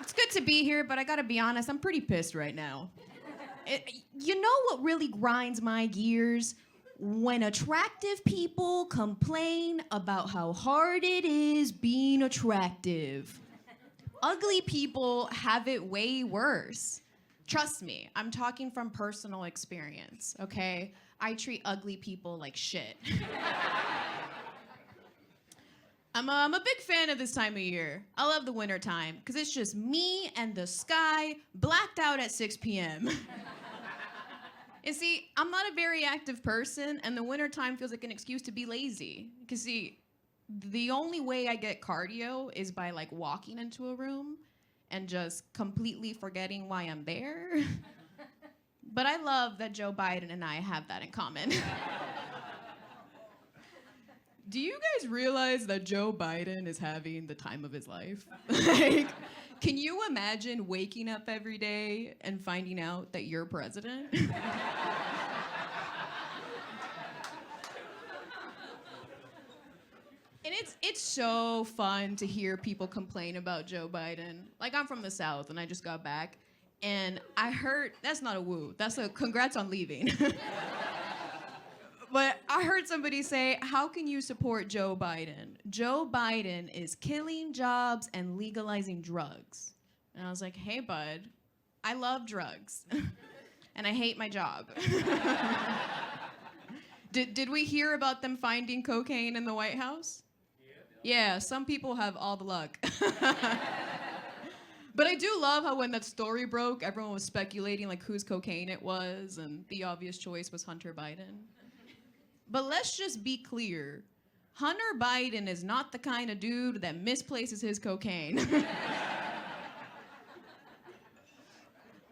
It's good to be here, but I gotta be honest, I'm pretty pissed right now. You know what really grinds my gears? When attractive people complain about how hard it is being attractive. Ugly people have it way worse. Trust me, I'm talking from personal experience, okay? I treat ugly people like shit. I'm a big fan of this time of year. I love the winter time because it's just me and the sky blacked out at 6 p.m. And see, I'm not a very active person, and the winter time feels like an excuse to be lazy. Because see, the only way I get cardio is by like walking into a room and just completely forgetting why I'm there. But I love that Joe Biden and I have that in common. Do you guys realize that Joe Biden is having the time of his life? Like, can you imagine waking up every day and finding out that you're president? And it's so fun to hear people complain about Joe Biden. Like, I'm from the South, and I just got back, and I heard, that's not a woo, that's a congrats on leaving. But I heard somebody say, how can you support Joe Biden? Joe Biden is killing jobs and legalizing drugs. And I was like, hey, bud, I love drugs. And I hate my job. Did we hear about them finding cocaine in the White House? Yeah, some people have all the luck. But I do love how when that story broke, everyone was speculating like whose cocaine it was, and the obvious choice was Hunter Biden. But let's just be clear. Hunter Biden is not the kind of dude that misplaces his cocaine. I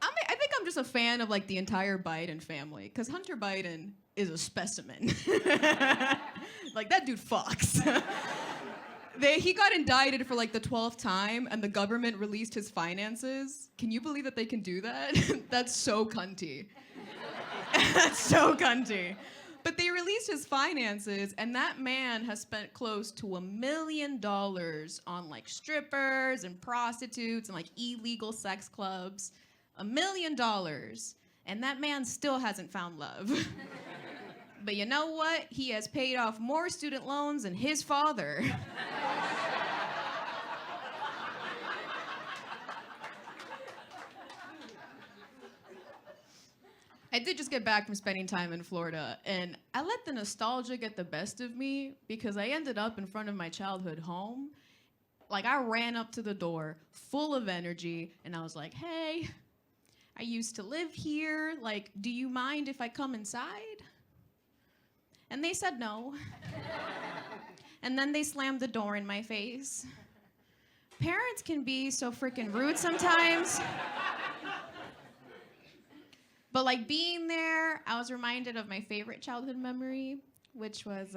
think I'm just a fan of like the entire Biden family, because Hunter Biden is a specimen. Like, that dude fucks. He got indicted for like the 12th time, and the government released his finances. Can you believe that they can do that? That's so cunty. That's so cunty. But they released his finances, and that man has spent close to $1 million on like strippers and prostitutes and like illegal sex clubs. $1 million. And that man still hasn't found love. But you know what? He has paid off more student loans than his father. I did just get back from spending time in Florida, and I let the nostalgia get the best of me because I ended up in front of my childhood home. Like, I ran up to the door full of energy, and I was like, hey, I used to live here. Like, do you mind if I come inside? And they said no. And then they slammed the door in my face. Parents can be so freaking rude sometimes. But like being there, I was reminded of my favorite childhood memory, which was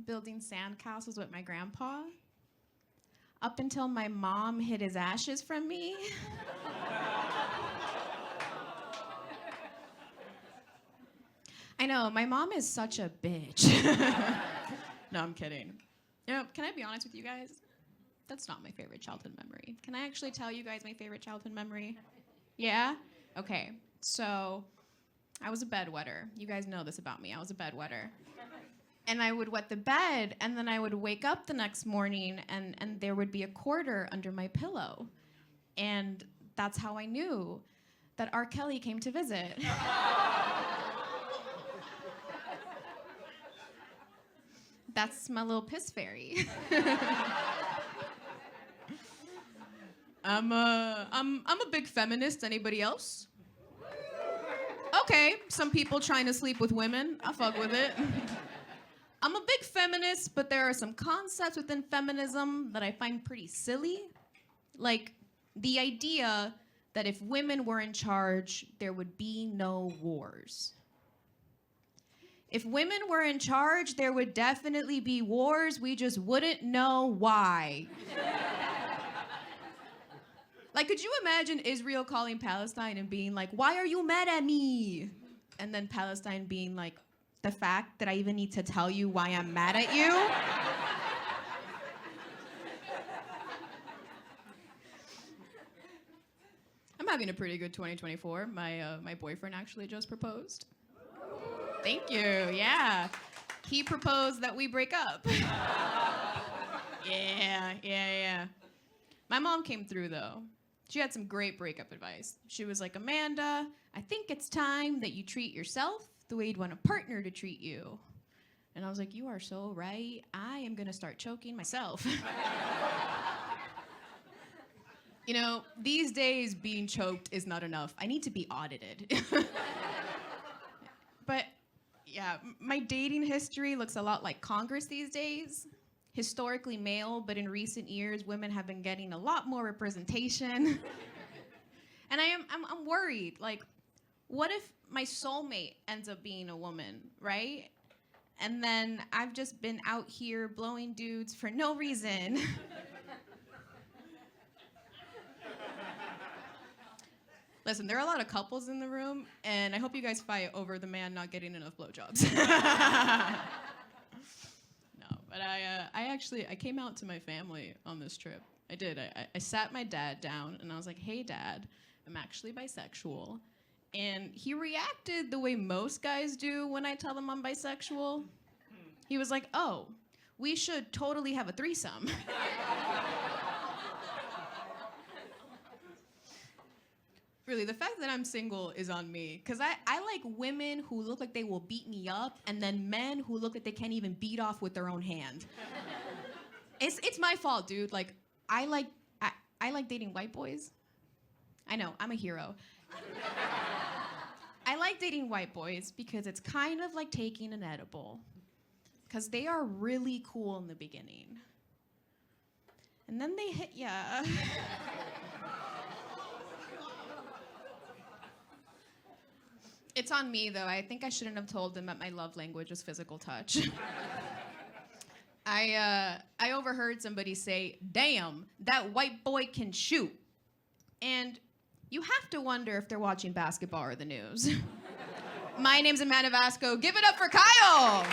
building sandcastles with my grandpa. Up until my mom hid his ashes from me. I know, my mom is such a bitch. No, I'm kidding. You know, can I be honest with you guys? That's not my favorite childhood memory. Can I actually tell you guys my favorite childhood memory? Yeah? Okay, so I was a bedwetter. You guys know this about me. I was a bedwetter. And I would wet the bed, and then I would wake up the next morning, and there would be a quarter under my pillow. And that's how I knew that R. Kelly came to visit. That's my little piss fairy. I'm a big feminist. Anybody else? Okay, some people trying to sleep with women. I fuck with it. I'm a big feminist, but there are some concepts within feminism that I find pretty silly. Like the idea that if women were in charge, there would be no wars. If women were in charge, there would definitely be wars. We just wouldn't know why. Like, could you imagine Israel calling Palestine and being like, why are you mad at me? And then Palestine being like, the fact that I even need to tell you why I'm mad at you? having a pretty good 2024. My boyfriend actually just proposed. Thank you. Yeah. He proposed that we break up. Yeah. My mom came through, though. She had some great breakup advice. She was like, Amanda, I think it's time that you treat yourself the way you'd want a partner to treat you. And I was like, you are so right. I am going to start choking myself. You know, these days being choked is not enough. I need to be audited. But yeah, my dating history looks a lot like Congress these days. Historically male, but in recent years, women have been getting a lot more representation. And I'm worried, like, what if my soulmate ends up being a woman, right? And then I've just been out here blowing dudes for no reason. Listen, there are a lot of couples in the room, and I hope you guys fight over the man not getting enough blowjobs. No, but I came out to my family on this trip. I did. I sat my dad down, and I was like, hey, Dad, I'm actually bisexual. And he reacted the way most guys do when I tell them I'm bisexual. He was like, oh, we should totally have a threesome. Really, the fact that I'm single is on me. Because I like women who look like they will beat me up, and then men who look like they can't even beat off with their own hand. It's my fault, dude. Like, I like dating white boys. I know, I'm a hero. I like dating white boys because it's kind of like taking an edible. Because they are really cool in the beginning. And then they hit ya. It's on me, though. I think I shouldn't have told them that my love language was physical touch. I overheard somebody say, damn, that white boy can shoot. And you have to wonder if they're watching basketball or the news. My name's Amanda Vasco. Give it up for Kyle.